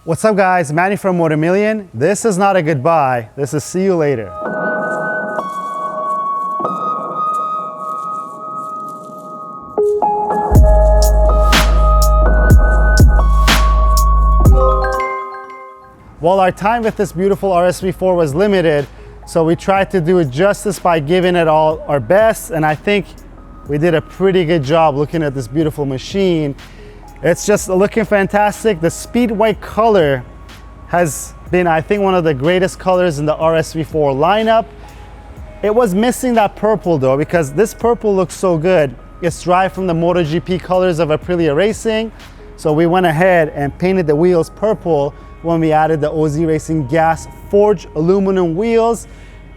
What's up guys, Manny from Motomillion. This is not a goodbye, this is see you later. Well, our time with this beautiful RSV4 was limited, so we tried to do it justice by giving it all our best, and I think we did a pretty good job looking at this beautiful machine. It's just looking fantastic. The Speed White color has been, I think, one of the greatest colors in the RSV4 lineup. It was missing that purple though, because this purple looks so good. It's derived from the MotoGP colors of Aprilia Racing. So we went ahead and painted the wheels purple when we added the OZ Racing gas forged aluminum wheels.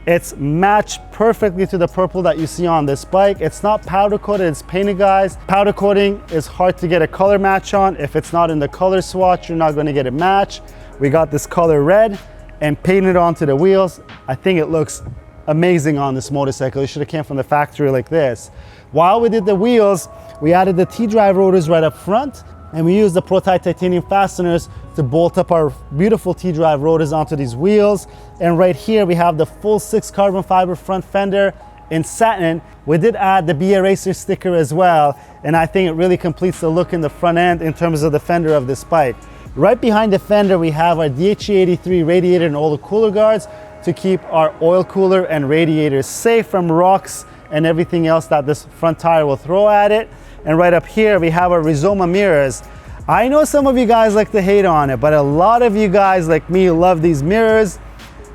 It's matched perfectly to the purple that you see on this bike. It's not powder coated, it's painted, guys. Powder coating is hard to get a color match on. If it's not in the color swatch, you're not gonna get a match. We got this color red and painted onto the wheels. I think it looks amazing on this motorcycle. It should have came from the factory like this. While we did the wheels, we added the T-drive rotors right up front, and we used the Prototype titanium fasteners to bolt up our beautiful T-drive rotors onto these wheels. And right here we have the full 6 carbon fiber front fender in satin. We did add the BA Racer sticker as well, and I think it really completes the look in the front end in terms of the fender of this bike. Right behind the fender we have our DHE83 radiator and all the cooler guards to keep our oil cooler and radiators safe from rocks and everything else that this front tire will throw at it. And right up here we have our Rizoma mirrors. I know some of you guys like to hate on it, but a lot of you guys like me love these mirrors.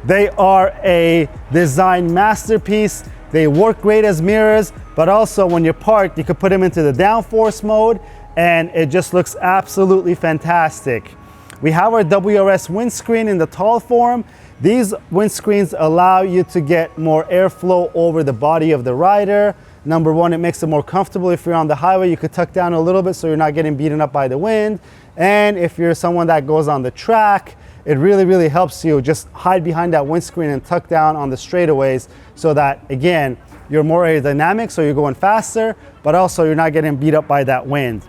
They are a design masterpiece. They work great as mirrors, but also when you're parked, you could put them into the downforce mode and it just looks absolutely fantastic. We have our WRS windscreen in the tall form. These windscreens allow you to get more airflow over the body of the rider. Number one, it makes it more comfortable. If you're on the highway, you could tuck down a little bit so you're not getting beaten up by the wind. And if you're someone that goes on the track, it really helps you just hide behind that windscreen and tuck down on the straightaways so that, again, you're more aerodynamic, so you're going faster, but also you're not getting beat up by that wind.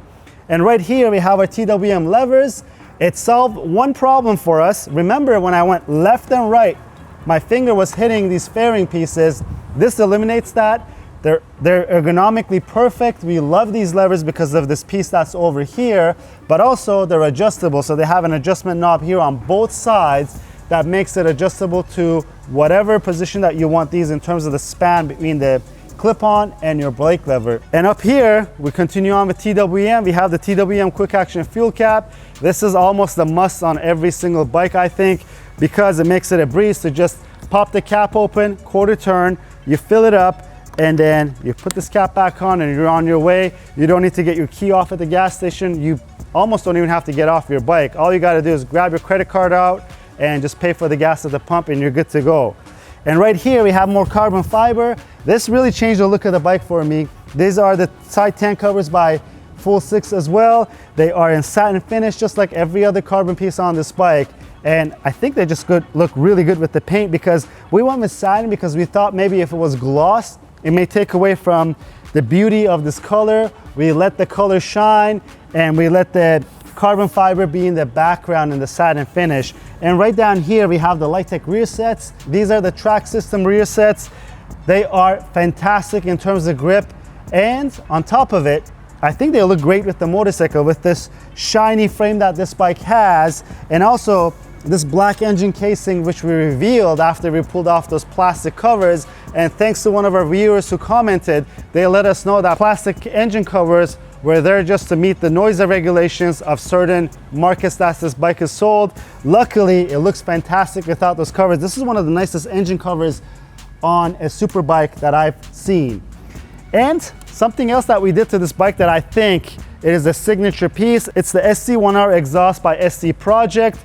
And right here, we have our TWM levers. It solved one problem for us. Remember when I went left and right, my finger was hitting these fairing pieces. This eliminates that. They're ergonomically perfect. We love these levers because of this piece that's over here, but also they're adjustable. So they have an adjustment knob here on both sides that makes it adjustable to whatever position that you want these in terms of the span between the clip-on and your brake lever. And up here, we continue on with TWM. We have the TWM quick action fuel cap. This is almost a must on every single bike, I think, because it makes it a breeze to just pop the cap open, quarter turn, you fill it up, and then you put this cap back on and you're on your way. You don't need to get your key off at the gas station. You almost don't even have to get off your bike. All you gotta do is grab your credit card out and just pay for the gas at the pump and you're good to go. And right here we have more carbon fiber. This really changed the look of the bike for me. These are the side tank covers by Full 6 as well. They are in satin finish just like every other carbon piece on this bike. And I think they just look really good with the paint, because we went with satin because we thought maybe if it was gloss, it may take away from the beauty of this color. We let the color shine and we let the carbon fiber be in the background in the satin finish. And right down here we have the Lightech rear sets. These are the track system rear sets. They are fantastic in terms of grip, and on top of it, I think they look great with the motorcycle with this shiny frame that this bike has, and also this black engine casing, which we revealed after we pulled off those plastic covers. And thanks to one of our viewers who commented, they let us know that plastic engine covers were there just to meet the noise regulations of certain markets that this bike is sold. Luckily, it looks fantastic without those covers. This is one of the nicest engine covers on a super bike that I've seen. And something else that we did to this bike that I think it is a signature piece, it's the SC1R exhaust by SC Project.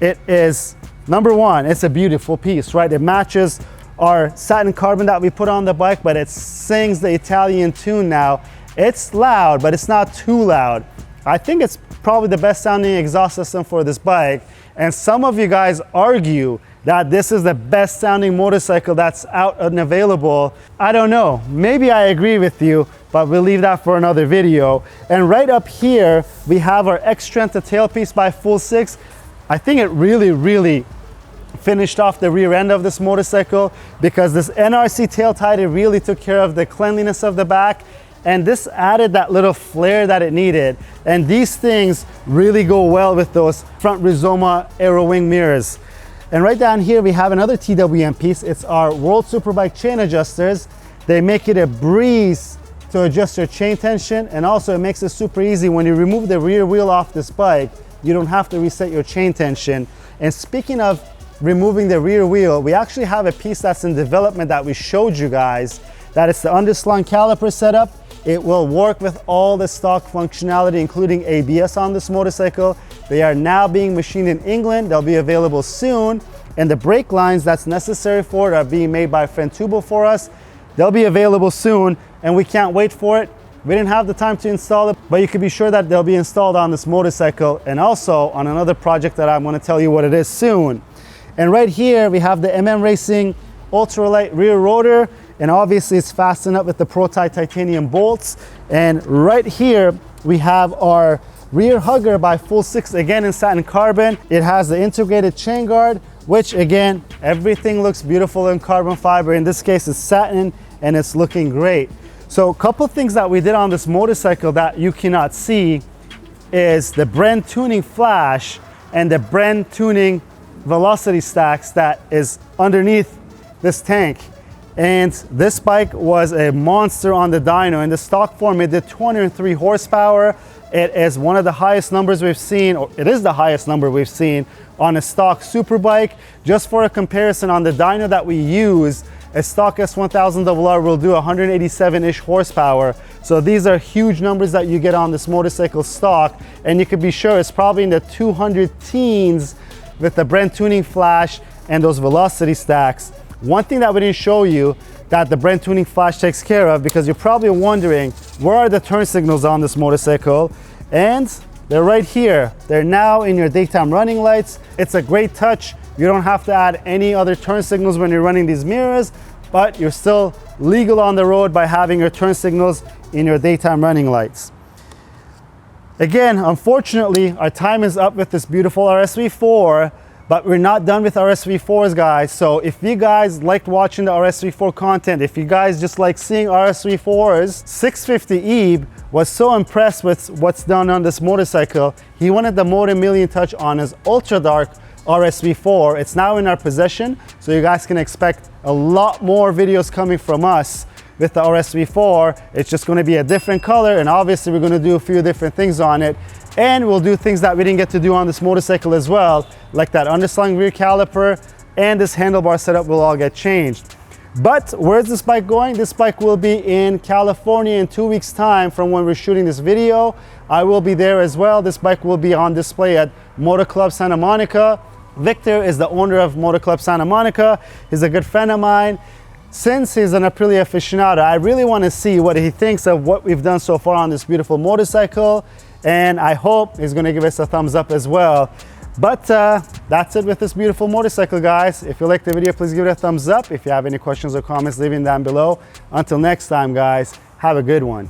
It is, number one, it's a beautiful piece, right? It matches our satin carbon that we put on the bike, but it sings the Italian tune now. It's loud, but it's not too loud. I think it's probably the best sounding exhaust system for this bike. And some of you guys argue that this is the best sounding motorcycle that's out and available. I don't know, maybe I agree with you, but we'll leave that for another video. And right up here, we have our X-Strength tailpiece by Full 6. I think it really finished off the rear end of this motorcycle, because this NRC tail tighter really took care of the cleanliness of the back, and this added that little flair that it needed. And these things really go well with those front Rizoma Aero Wing mirrors. And right down here we have another TWM piece. It's our World Superbike chain adjusters. They make it a breeze to adjust your chain tension, and also it makes it super easy when you remove the rear wheel off this bike. You don't have to reset your chain tension. And speaking of removing the rear wheel, we actually have a piece that's in development that we showed you guys, that it's the underslung caliper setup. It will work with all the stock functionality, including ABS on this motorcycle. They are now being machined in England. They'll be available soon. And the brake lines that's necessary for it are being made by Frentubo for us. They'll be available soon, and we can't wait for it. We didn't have the time to install it, but you can be sure that they'll be installed on this motorcycle and also on another project that I'm going to tell you what it is soon. And right here we have the MM Racing ultralight rear rotor, and obviously it's fastened up with the Pro-Tie titanium bolts. And right here we have our rear hugger by Full Six, again in satin carbon. It has the integrated chain guard, which again, everything looks beautiful in carbon fiber. In this case it's satin, and it's looking great. So a couple things that we did on this motorcycle that you cannot see is the Brand tuning flash and the Brand tuning velocity stacks that is underneath this tank. And this bike was a monster on the dyno. In the stock form, it did 203 horsepower. It is one of the highest numbers we've seen, or it is the highest number we've seen on a stock superbike. Just for a comparison, on the dyno that we use, a stock S1000RR will do 187-ish horsepower. So these are huge numbers that you get on this motorcycle stock, and you can be sure it's probably in the 200 teens with the Brand tuning flash and those velocity stacks. One thing that we didn't show you that the Brand tuning flash takes care of, because you're probably wondering, where are the turn signals on this motorcycle? And they're right here. They're now in your daytime running lights. It's a great touch. You don't have to add any other turn signals when you're running these mirrors, but you're still legal on the road by having your turn signals in your daytime running lights. Again, unfortunately, our time is up with this beautiful RSV4, but we're not done with RSV4s, guys. So if you guys liked watching the RSV4 content, if you guys just like seeing RSV4s, 650 Ebe was so impressed with what's done on this motorcycle. He wanted the Motomillion touch on his ultra dark RSV4. It's now in our possession, so you guys can expect a lot more videos coming from us with the RSV4. It's just going to be a different color, and obviously we're going to do a few different things on it, and we'll do things that we didn't get to do on this motorcycle as well, like that underslung rear caliper, and this handlebar setup will all get changed. But where's this bike going? This bike will be in California in 2 weeks time from when we're shooting this video. I will be there as well. This bike will be on display at Motor Club Santa Monica. Victor is the owner of Motor Club Santa Monica. He's a good friend of mine. Since he's an Aprilia aficionado, I really want to see what he thinks of what we've done so far on this beautiful motorcycle, and I hope he's going to give us a thumbs up as well. But that's it with this beautiful motorcycle, guys. If you liked the video, please give it a thumbs up. If you have any questions or comments, leave them down below. Until next time, guys, have a good one.